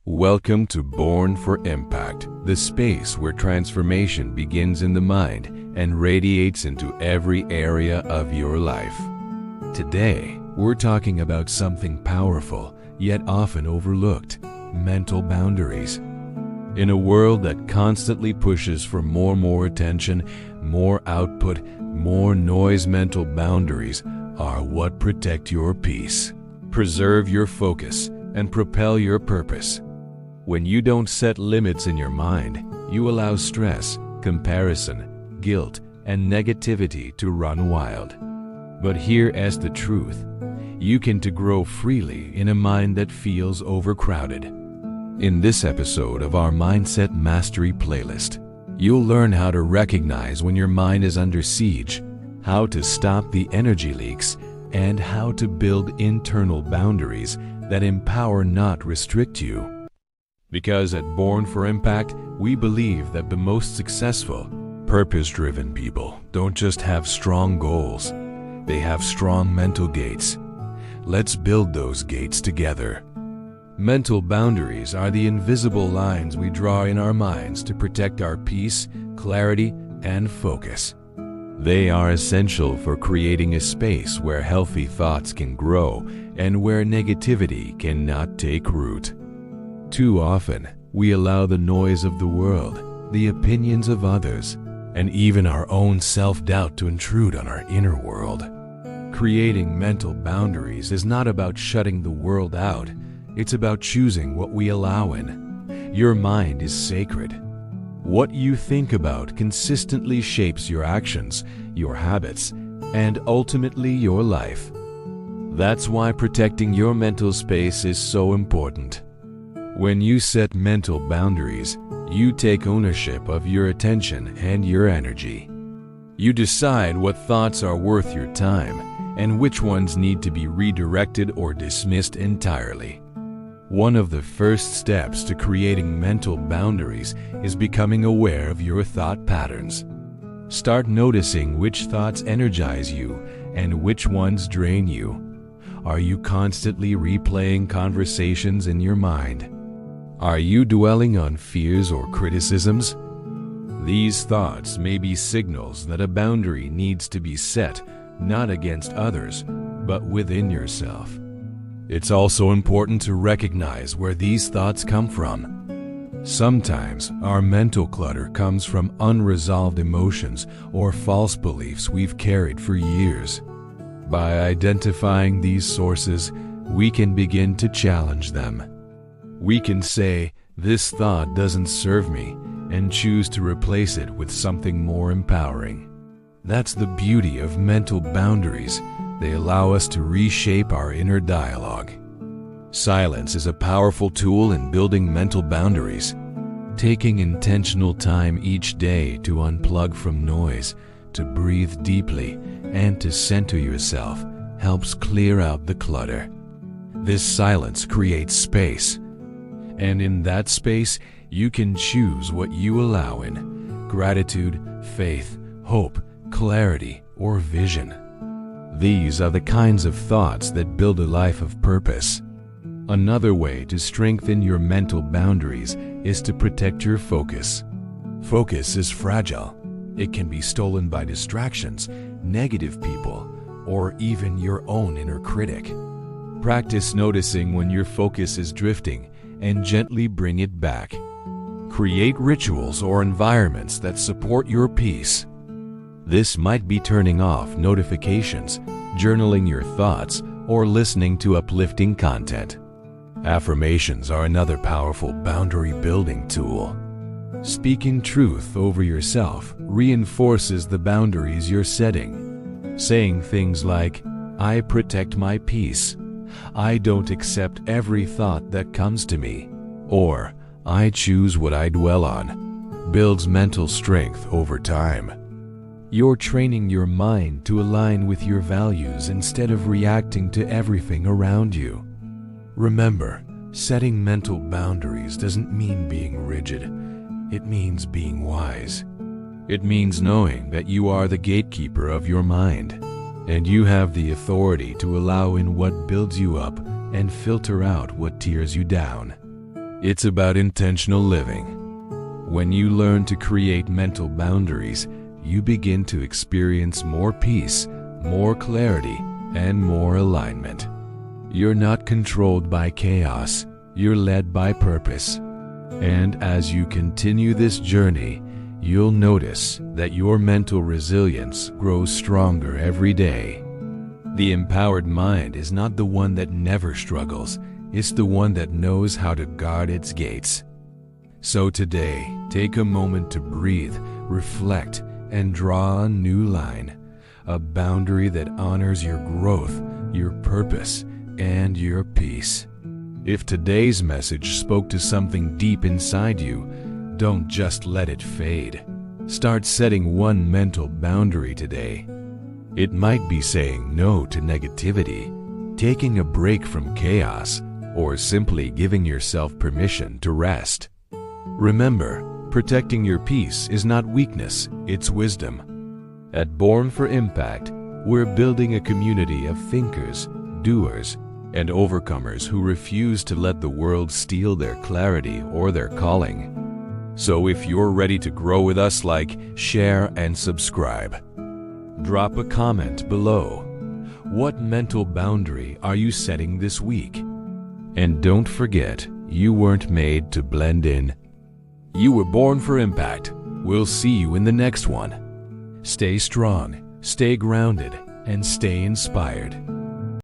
Welcome to Born for Impact, the space where transformation begins in the mind and radiates into every area of your life. Today, we're talking about something powerful, yet often overlooked: mental boundaries. In a world that constantly pushes for more attention, more output, more noise, mental boundaries are what protect your peace, preserve your focus, and propel your purpose. When you don't set limits in your mind, you allow stress, comparison, guilt, and negativity to run wild. But here's the truth: you can grow freely in a mind that feels overcrowded. In this episode of our Mindset Mastery playlist, you'll learn how to recognize when your mind is under siege, how to stop the energy leaks, and how to build internal boundaries that empower, not restrict you. Because at Born for Impact, we believe that the most successful, purpose-driven people don't just have strong goals, they have strong mental gates. Let's build those gates together. Mental boundaries are the invisible lines we draw in our minds to protect our peace, clarity, and focus. They are essential for creating a space where healthy thoughts can grow and where negativity cannot take root. Too often, we allow the noise of the world, the opinions of others, and even our own self-doubt to intrude on our inner world. Creating mental boundaries is not about shutting the world out, it's about choosing what we allow in. Your mind is sacred. What you think about consistently shapes your actions, your habits, and ultimately your life. That's why protecting your mental space is so important. When you set mental boundaries, you take ownership of your attention and your energy. You decide what thoughts are worth your time and which ones need to be redirected or dismissed entirely. One of the first steps to creating mental boundaries is becoming aware of your thought patterns. Start noticing which thoughts energize you and which ones drain you. Are you constantly replaying conversations in your mind? Are you dwelling on fears or criticisms? These thoughts may be signals that a boundary needs to be set, not against others, but within yourself. It's also important to recognize where these thoughts come from. Sometimes our mental clutter comes from unresolved emotions or false beliefs we've carried for years. By identifying these sources, we can begin to challenge them. We can say, "This thought doesn't serve me," and choose to replace it with something more empowering. That's the beauty of mental boundaries. They allow us to reshape our inner dialogue. Silence is a powerful tool in building mental boundaries. Taking intentional time each day to unplug from noise, to breathe deeply, and to center yourself helps clear out the clutter. This silence creates space. And in that space, you can choose what you allow in: gratitude, faith, hope, clarity, or vision. These are the kinds of thoughts that build a life of purpose. Another way to strengthen your mental boundaries is to protect your focus. Focus is fragile. It can be stolen by distractions, negative people, or even your own inner critic. Practice noticing when your focus is drifting and gently bring it back. Create rituals or environments that support your peace. This might be turning off notifications, journaling your thoughts, or listening to uplifting content. Affirmations are another powerful boundary-building tool. Speaking truth over yourself reinforces the boundaries you're setting. Saying things like, "I protect my peace," "I don't accept every thought that comes to me," or "I choose what I dwell on," builds mental strength over time. You're training your mind to align with your values instead of reacting to everything around you. Remember, setting mental boundaries doesn't mean being rigid. It means being wise. It means knowing that you are the gatekeeper of your mind, and you have the authority to allow in what builds you up and filter out what tears you down. It's about intentional living. When you learn to create mental boundaries, you begin to experience more peace, more clarity, and more alignment. You're not controlled by chaos, you're led by purpose. And as you continue this journey, you'll notice that your mental resilience grows stronger every day. The empowered mind is not the one that never struggles, it's the one that knows how to guard its gates. So today, take a moment to breathe, reflect, and draw a new line, a boundary that honors your growth, your purpose, and your peace. If today's message spoke to something deep inside you, don't just let it fade. Start setting one mental boundary today. It might be saying no to negativity, taking a break from chaos, or simply giving yourself permission to rest. Remember, protecting your peace is not weakness, it's wisdom. At Born for Impact, we're building a community of thinkers, doers, and overcomers who refuse to let the world steal their clarity or their calling. So if you're ready to grow with us, like, share, and subscribe. Drop a comment below. What mental boundary are you setting this week? And don't forget, you weren't made to blend in. You were born for impact. We'll see you in the next one. Stay strong, stay grounded, and stay inspired.